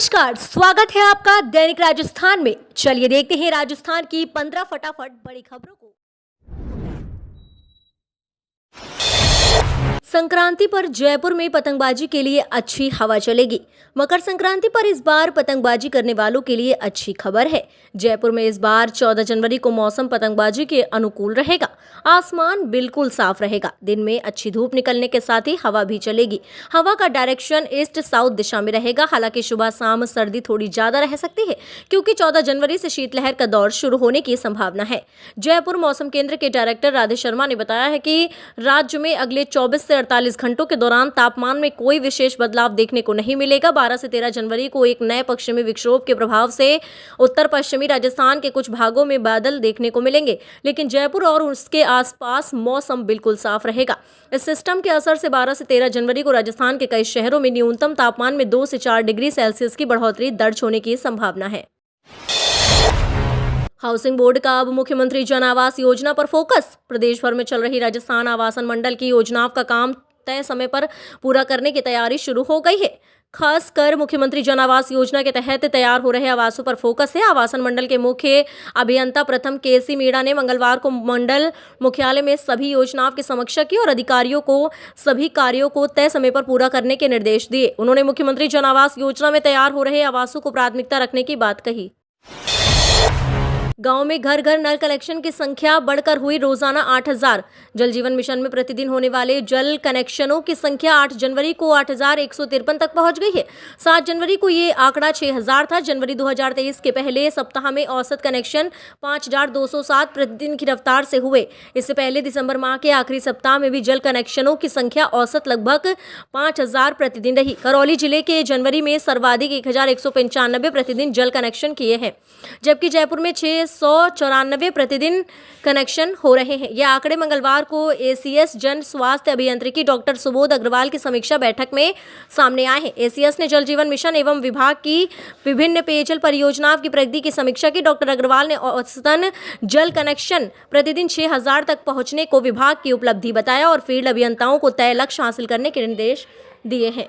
नमस्कार, स्वागत है आपका दैनिक राजस्थान में। चलिए देखते हैं राजस्थान की 15 फटाफट बड़ी खबरों को। संक्रांति पर जयपुर में पतंगबाजी के लिए अच्छी हवा चलेगी। मकर संक्रांति पर इस बार पतंगबाजी करने वालों के लिए अच्छी खबर है। जयपुर में इस बार 14 जनवरी को मौसम पतंगबाजी के अनुकूल रहेगा। आसमान बिल्कुल साफ रहेगा। दिन में अच्छी धूप निकलने के साथ ही हवा भी चलेगी। हवा का डायरेक्शन ईस्ट साउथ दिशा में रहेगा। हालांकि सुबह शाम सर्दी थोड़ी ज्यादा रह सकती है, क्योंकि 14 जनवरी से शीतलहर का दौर शुरू होने की संभावना है। जयपुर मौसम केंद्र के डायरेक्टर राधे शर्मा ने बताया है कि राज्य में अगले 24 से 48 घंटों के दौरान तापमान में कोई विशेष बदलाव देखने को नहीं मिलेगा। 12 से 13 जनवरी को एक नए पश्चिमी विक्षोभ के प्रभाव से उत्तर पश्चिमी राजस्थान के कुछ भागों में बादल देखने को मिलेंगे, लेकिन जयपुर और उसके आसपास मौसम बिल्कुल साफ रहेगा। इस सिस्टम के असर से 12 से 13 जनवरी को राजस्थान के कई शहरों में न्यूनतम तापमान में 2 से 4 डिग्री सेल्सियस की बढ़ोतरी दर्ज होने की संभावना है। हाउसिंग बोर्ड का अब मुख्यमंत्री जन आवास योजना पर फोकस। प्रदेश भर में चल रही राजस्थान आवासन मंडल की योजनाओं का काम तय समय पर पूरा करने की तैयारी शुरू हो गई है। खासकर मुख्यमंत्री जन आवास योजना के तहत तैयार हो रहे आवासों पर फोकस है। आवासन मंडल के मुख्य अभियंता प्रथम केसी मीणा ने मंगलवार को मंडल मुख्यालय में सभी योजनाओं की समीक्षा की और अधिकारियों को सभी कार्यों को तय समय पर पूरा करने के निर्देश दिए। उन्होंने मुख्यमंत्री जन आवास योजना में तैयार हो रहे आवासों को प्राथमिकता रखने की बात कही। गांव में घर घर नल कनेक्शन की संख्या बढ़कर हुई रोजाना 8000। जल जीवन मिशन में प्रतिदिन होने वाले जल कनेक्शनों की संख्या 8 जनवरी को 8153 तक पहुंच गई है। 7 जनवरी को ये आंकड़ा 6000 था। जनवरी 2023 के पहले सप्ताह में औसत कनेक्शन 5207 प्रतिदिन की रफ्तार से हुए। इससे पहले दिसंबर माह के आखिरी सप्ताह में भी जल कनेक्शनों की संख्या औसत लगभग 5000 प्रतिदिन रही। करौली जिले के जनवरी में सर्वाधिक 1195 प्रतिदिन जल कनेक्शन किए हैं, जबकि जयपुर में 694 प्रतिदिन कनेक्शन हो रहे हैं। यह आंकड़े मंगलवार को एसीएस जन स्वास्थ्य अभियंत्रिकी डॉक्टर सुबोध अग्रवाल की समीक्षा बैठक में सामने आए हैं। एसीएस ने जल जीवन मिशन एवं विभाग की विभिन्न पेयजल परियोजनाओं की प्रगति की समीक्षा की। डॉक्टर अग्रवाल ने औसतन जल कनेक्शन प्रतिदिन 6000 तक पहुंचने को विभाग की उपलब्धि बताया और फील्ड अभियंताओं को तय लक्ष्य हासिल करने के निर्देश दिए हैं।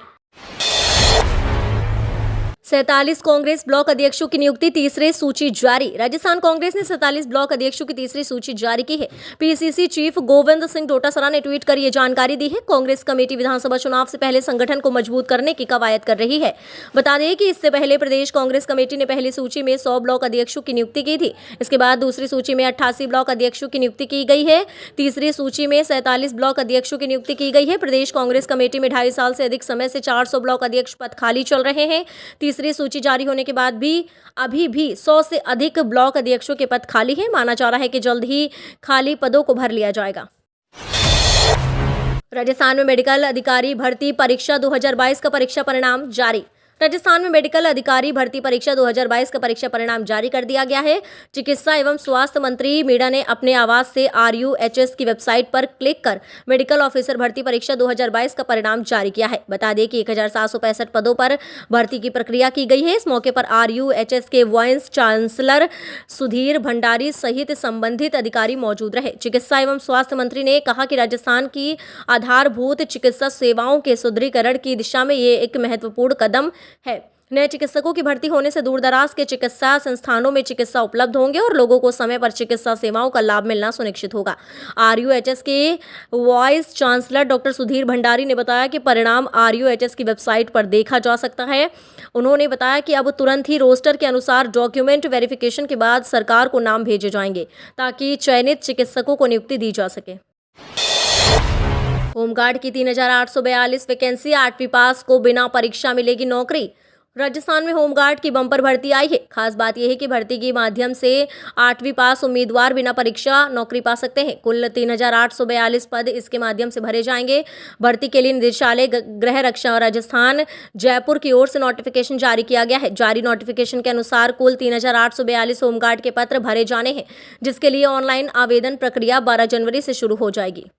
47 कांग्रेस ब्लॉक अध्यक्षों की नियुक्ति तीसरी सूची जारी। राजस्थान कांग्रेस ने 47 ब्लॉक अध्यक्षों की तीसरी सूची जारी की है। पीसीसी चीफ गोविंद सिंह डोटासरा ने ट्वीट कर ये जानकारी दी है। कांग्रेस कमेटी विधानसभा चुनाव से पहले संगठन को मजबूत करने की कवायद कर रही है। बता दें कि इससे पहले प्रदेश कांग्रेस कमेटी ने पहली सूची में 100 ब्लॉक अध्यक्षों की नियुक्ति की थी। इसके बाद दूसरी सूची में 88 ब्लॉक अध्यक्षों की नियुक्ति की गई है। तीसरी सूची में 47 ब्लॉक अध्यक्षों की नियुक्ति की गई है। प्रदेश कांग्रेस कमेटी में 2.5 साल से अधिक समय से 400 ब्लॉक अध्यक्ष पद खाली चल रहे हैं। तीसरी सूची जारी होने के बाद भी अभी भी 100 से अधिक ब्लॉक अध्यक्षों के पद खाली हैं। माना जा रहा है कि जल्द ही खाली पदों को भर लिया जाएगा। राजस्थान में मेडिकल अधिकारी भर्ती परीक्षा 2022 का परीक्षा परिणाम जारी। राजस्थान में मेडिकल अधिकारी भर्ती परीक्षा 2022 का परीक्षा परिणाम जारी कर दिया गया है। चिकित्सा एवं स्वास्थ्य मंत्री मीणा ने अपने आवास से RUHS की वेबसाइट पर क्लिक कर मेडिकल ऑफिसर भर्ती परीक्षा 2022 का परिणाम जारी किया है। बता दें कि 1765 पदों पर भर्ती की प्रक्रिया की गई है। इस मौके पर RUHS के वाइस चांसलर सुधीर भंडारी सहित संबंधित अधिकारी मौजूद रहे। चिकित्सा एवं स्वास्थ्य मंत्री ने कहा कि राजस्थान की आधारभूत चिकित्सा सेवाओं के सुदृढ़ीकरण की दिशा में ये एक महत्वपूर्ण कदम है। नए चिकित्सकों की भर्ती होने से दूर दराज के चिकित्सा संस्थानों में चिकित्सा उपलब्ध होंगे और लोगों को समय पर चिकित्सा सेवाओं का लाभ मिलना सुनिश्चित होगा। RUHS के vice chancellor doctor Sudhir Bhandari ने बताया कि परिणाम RUHS की वेबसाइट पर देखा जा सकता है। उन्होंने बताया कि अब तुरंत ही रोस्टर के अनुसार डॉक्यूमेंट वेरिफिकेशन के बाद सरकार को नाम भेजे जाएंगे, ताकि चयनित चिकित्सकों को नियुक्ति दी जा सके। होमगार्ड की 3842 वैकेंसी, 8वीं पास को बिना परीक्षा मिलेगी नौकरी। राजस्थान में होमगार्ड की बम्पर भर्ती आई है। खास बात यह है कि भर्ती के माध्यम से 8वीं पास उम्मीदवार बिना परीक्षा नौकरी पा सकते हैं। कुल 3842 पद इसके माध्यम से भरे जाएंगे। भर्ती के लिए निदेशालय गृह रक्षा राजस्थान जयपुर की ओर से नोटिफिकेशन जारी किया गया है। जारी नोटिफिकेशन के अनुसार कुल 3842 होमगार्ड के पत्र भरे जाने हैं, जिसके लिए ऑनलाइन आवेदन प्रक्रिया 12 जनवरी से शुरू हो जाएगी।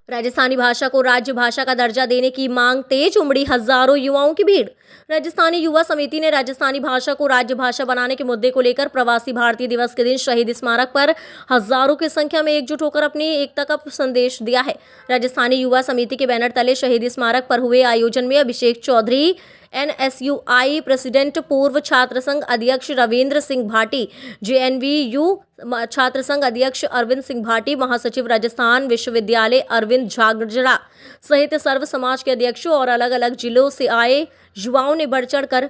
राजस्थानी भाषा को राज्य भाषा का दर्जा देने की मांग तेज, उमड़ी हजारों युवाओं की भीड़। राजस्थानी युवा समिति ने राजस्थानी भाषा को राज्य भाषा बनाने के मुद्दे को लेकर प्रवासी भारतीय दिवस के दिन शहीद स्मारक पर हजारों की संख्या में एकजुट होकर अपनी एकता का संदेश दिया है। राजस्थानी युवा समिति के बैनर तले शहीद स्मारक पर हुए आयोजन में अभिषेक चौधरी, NSUI प्रेसिडेंट पूर्व छात्र संघ अध्यक्ष रविंद्र सिंह भाटी, JNVU छात्र संघ अध्यक्ष अरविंद सिंह भाटी, महासचिव राजस्थान विश्वविद्यालय अरविंद झागजड़ा सहित सर्व समाज के अध्यक्षों और अलग अलग जिलों से आए युवाओं ने बढ़ चढ़कर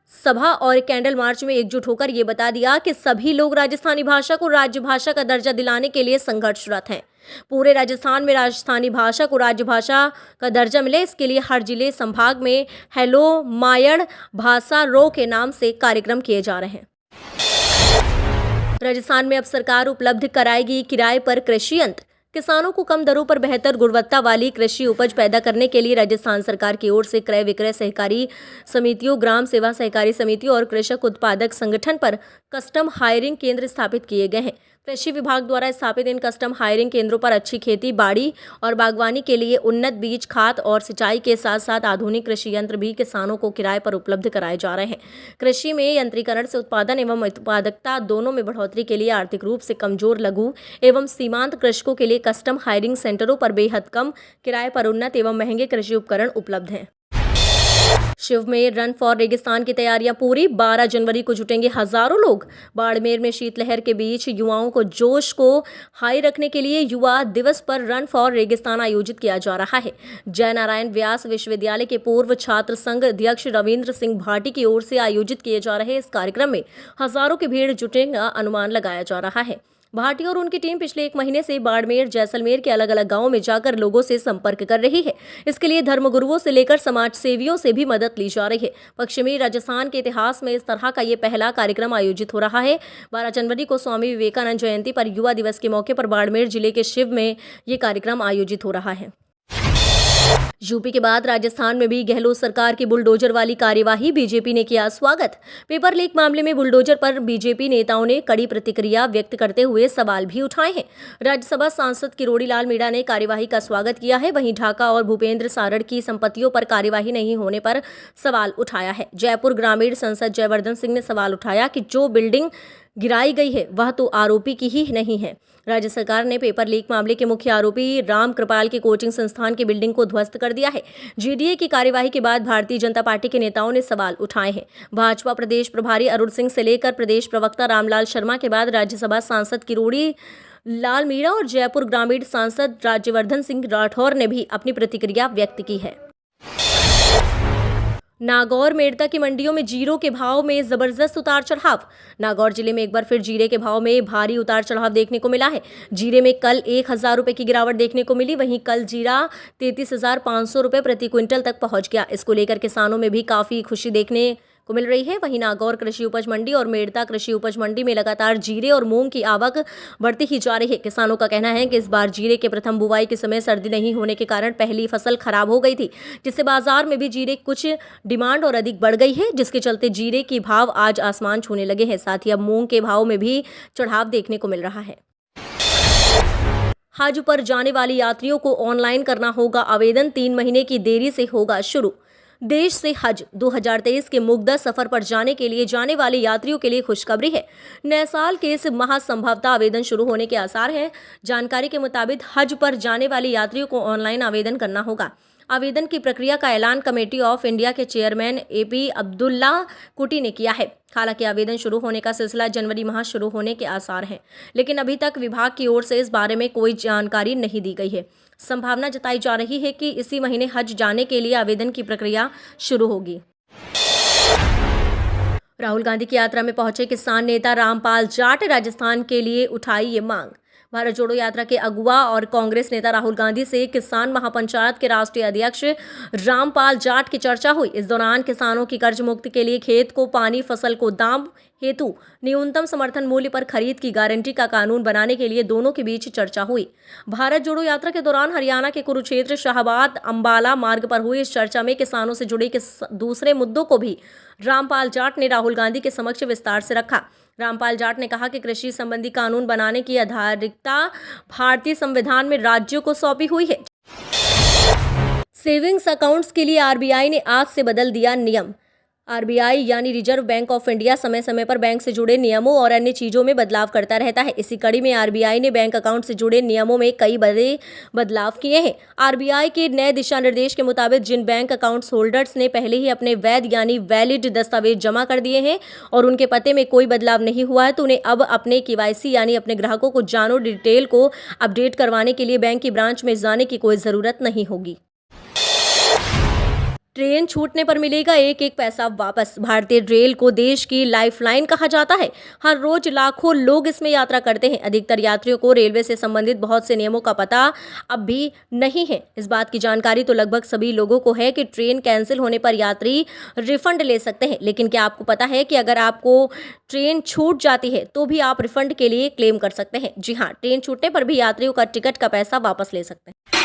सभा और कैंडल मार्च में एकजुट होकर ये बता दिया कि सभी लोग राजस्थानी भाषा को राज्य भाषा का दर्जा दिलाने के लिए संघर्षरत हैं। पूरे राजस्थान में राजस्थानी भाषा को राज्य भाषा का दर्जा मिले, इसके लिए हर जिले संभाग में हेलो मायड़ भाषा रो के नाम से कार्यक्रम किए जा रहे हैं। राजस्थान में अब सरकार उपलब्ध कराएगी किराए पर कृषि यंत्र। किसानों को कम दरों पर बेहतर गुणवत्ता वाली कृषि उपज पैदा करने के लिए राजस्थान सरकार की ओर से क्रय विक्रय सहकारी समितियों, ग्राम सेवा सहकारी समितियों और कृषक उत्पादक संगठन पर कस्टम हायरिंग केंद्र स्थापित किए गए हैं। कृषि विभाग द्वारा स्थापित इन कस्टम हायरिंग केंद्रों पर अच्छी खेती बाड़ी और बागवानी के लिए उन्नत बीज, खाद और सिंचाई के साथ साथ आधुनिक कृषि यंत्र भी किसानों को किराए पर उपलब्ध कराए जा रहे हैं। कृषि में यंत्रीकरण से उत्पादन एवं उत्पादकता दोनों में बढ़ोतरी के लिए आर्थिक रूप से कमजोर लघु एवं सीमांत कृषकों के लिए कस्टम हायरिंग सेंटरों पर बेहद कम किराए पर उन्नत एवं महंगे कृषि उपकरण उपलब्ध हैं। शिव में रन फॉर रेगिस्तान की तैयारियां पूरी। 12 जनवरी को जुटेंगे हजारों लोग। बाड़मेर में शीतलहर के बीच युवाओं को जोश को हाई रखने के लिए युवा दिवस पर रन फॉर रेगिस्तान आयोजित किया जा रहा है। जयनारायण व्यास विश्वविद्यालय के पूर्व छात्र संघ अध्यक्ष रविंद्र सिंह भाटी की ओर से आयोजित किए जा रहे इस कार्यक्रम में हजारों की भीड़ जुटेगा अनुमान लगाया जा रहा है। भाटी और उनकी टीम पिछले 1 महीने से बाड़मेर, जैसलमेर के अलग अलग गांवों में जाकर लोगों से संपर्क कर रही है। इसके लिए धर्मगुरुओं से लेकर समाज सेवियों से भी मदद ली जा रही है। पश्चिमी राजस्थान के इतिहास में इस तरह का ये पहला कार्यक्रम आयोजित हो रहा है। 12 जनवरी को स्वामी विवेकानंद जयंती पर युवा दिवस के मौके पर बाड़मेर जिले के शिव में ये कार्यक्रम आयोजित हो रहा है। यूपी के बाद राजस्थान में भी गहलोत सरकार की बुलडोजर वाली कार्यवाही, बीजेपी ने किया स्वागत। पेपर लीक मामले में बुलडोजर पर बीजेपी नेताओं ने कड़ी प्रतिक्रिया व्यक्त करते हुए सवाल भी उठाए हैं। राज्यसभा सांसद किरोड़ी लाल मीणा ने कार्यवाही का स्वागत किया है। वहीं ढाका और भूपेंद्र सारड़ की संपत्तियों पर कार्यवाही नहीं होने पर सवाल उठाया है। जयपुर ग्रामीण सांसद जयवर्धन सिंह ने सवाल उठाया कि जो बिल्डिंग गिराई गई है वह तो आरोपी की ही नहीं है। राज्य सरकार ने पेपर लीक मामले के मुख्य आरोपी राम कृपाल के कोचिंग संस्थान की बिल्डिंग को ध्वस्त कर दिया है। जीडीए की कार्यवाही के बाद भारतीय जनता पार्टी के नेताओं ने सवाल उठाए हैं। भाजपा प्रदेश प्रभारी अरुण सिंह से लेकर प्रदेश प्रवक्ता रामलाल शर्मा के बाद राज्यसभा सांसद किरोड़ी लाल मीणा और जयपुर ग्रामीण सांसद राज्यवर्धन सिंह राठौर ने भी अपनी प्रतिक्रिया व्यक्त की है। नागौर मेड़ता की मंडियों में जीरो के भाव में जबरदस्त उतार चढ़ाव। नागौर जिले में एक बार फिर जीरे के भाव में भारी उतार चढ़ाव देखने को मिला है। जीरे में कल 1000 रुपये की गिरावट देखने को मिली। वहीं कल जीरा 33,500 रुपये प्रति क्विंटल तक पहुंच गया। इसको लेकर किसानों में भी काफी खुशी देखने को मिल रही है। वहीं नागौर कृषि उपज मंडी और मेड़ता कृषि उपज मंडी में लगातार जीरे और मूंग की आवक बढ़ती ही जा रही है। किसानों का कहना है कि इस बार जीरे के प्रथम बुवाई के समय सर्दी नहीं होने के कारण पहली फसल खराब हो गई थी, जिससे बाजार में भी जीरे कुछ डिमांड और अधिक बढ़ गई है, जिसके चलते जीरे की भाव आज आसमान छूने लगे हैं। साथ ही अब मूंग के भाव में भी चढ़ाव देखने को मिल रहा है। हज पर जाने वाले यात्रियों को ऑनलाइन करना होगा आवेदन, 3 महीने की देरी से होगा शुरू। देश से हज 2023 के मुक़द्दस सफर पर जाने के लिए जाने वाले यात्रियों के लिए खुशखबरी है। नए साल के इस माह संभवतः आवेदन शुरू होने के आसार हैं। जानकारी के मुताबिक हज पर जाने वाले यात्रियों को ऑनलाइन आवेदन करना होगा। आवेदन की प्रक्रिया का ऐलान कमेटी ऑफ इंडिया के चेयरमैन AP अब्दुल्ला कुटी ने किया है। हालांकि आवेदन शुरू होने का सिलसिला जनवरी माह शुरू होने के आसार हैं, लेकिन अभी तक विभाग की ओर से इस बारे में कोई जानकारी नहीं दी गई है। संभावना जताई जा रही है कि इसी महीने हज जाने के लिए आवेदन की प्रक्रिया शुरू होगी। राहुल गांधी की यात्रा में पहुंचे किसान नेता रामपाल जाट, राजस्थान के लिए उठाई ये मांग। भारत जोड़ो यात्रा के अगुवा और कांग्रेस नेता राहुल गांधी से किसान महापंचायत के राष्ट्रीय अध्यक्ष रामपाल जाट की चर्चा हुई। इस दौरान किसानों की कर्ज मुक्ति के लिए खेत को पानी, फसल को दाम हेतु न्यूनतम समर्थन मूल्य पर खरीद की गारंटी का कानून बनाने के लिए दोनों के बीच चर्चा हुई। भारत जोड़ो यात्रा के दौरान हरियाणा के कुरुक्षेत्र, शाहबाद, अंबाला मार्ग पर हुई इस चर्चा में किसानों से जुड़े दूसरे मुद्दों को भी रामपाल जाट ने राहुल गांधी के समक्ष विस्तार से रखा। रामपाल जाट ने कहा कि कृषि संबंधी कानून बनाने की आधिकारिकता भारतीय संविधान में राज्यों को सौंपी हुई है। सेविंग्स अकाउंट्स के लिए RBI ने आज से बदल दिया नियम। आरबीआई यानी रिजर्व बैंक ऑफ इंडिया समय समय पर बैंक से जुड़े नियमों और अन्य चीजों में बदलाव करता रहता है। इसी कड़ी में आरबीआई ने बैंक अकाउंट से जुड़े नियमों में कई बड़े बदलाव किए हैं। आरबीआई के नए दिशा निर्देश के मुताबिक जिन बैंक अकाउंट्स होल्डर्स ने पहले ही अपने वैध यानी वैलिड दस्तावेज जमा कर दिए हैं और उनके पते में कोई बदलाव नहीं हुआ है, तो उन्हें अब अपने केवाईसी यानी अपने ग्राहकों को जानो डिटेल को अपडेट करवाने के लिए बैंक की ब्रांच में जाने की कोई जरूरत नहीं होगी। ट्रेन छूटने पर मिलेगा एक एक पैसा वापस। भारतीय रेल को देश की लाइफलाइन कहा जाता है। हर रोज लाखों लोग इसमें यात्रा करते हैं। अधिकतर यात्रियों को रेलवे से संबंधित बहुत से नियमों का पता अब भी नहीं है। इस बात की जानकारी तो लगभग सभी लोगों को है कि ट्रेन कैंसिल होने पर यात्री रिफंड ले सकते हैं, लेकिन क्या आपको पता है कि अगर आपको ट्रेन छूट जाती है तो भी आप रिफंड के लिए क्लेम कर सकते हैं। जी हाँ, ट्रेन छूटने पर भी यात्रियों का टिकट का पैसा वापस ले सकते हैं।